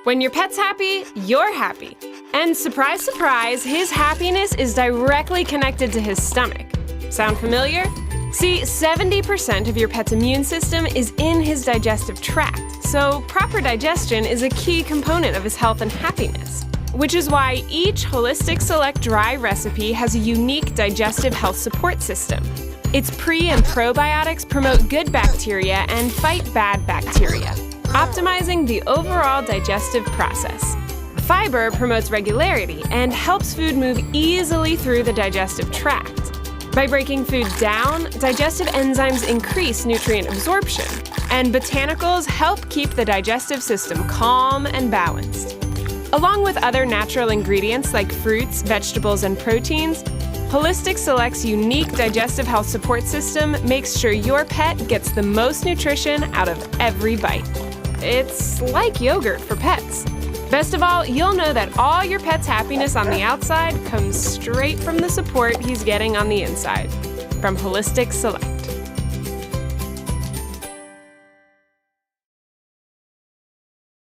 When your pet's happy, you're happy. And surprise, surprise, his happiness is directly connected to his stomach. Sound familiar? See, 70% of your pet's immune system is in his digestive tract, so proper digestion is a key component of his health and happiness. Which is why each Holistic Select Dry recipe has a unique digestive health support system. Its pre- and probiotics promote good bacteria and fight bad bacteria, optimizing the overall digestive process. Fiber promotes regularity and helps food move easily through the digestive tract. By breaking food down, digestive enzymes increase nutrient absorption, and botanicals help keep the digestive system calm and balanced. Along with other natural ingredients like fruits, vegetables, and proteins, Holistic Select's unique digestive health support system makes sure your pet gets the most nutrition out of every bite. It's like yogurt for pets. Best of all, you'll know that all your pet's happiness on the outside comes straight from the support he's getting on the inside. From Holistic Select.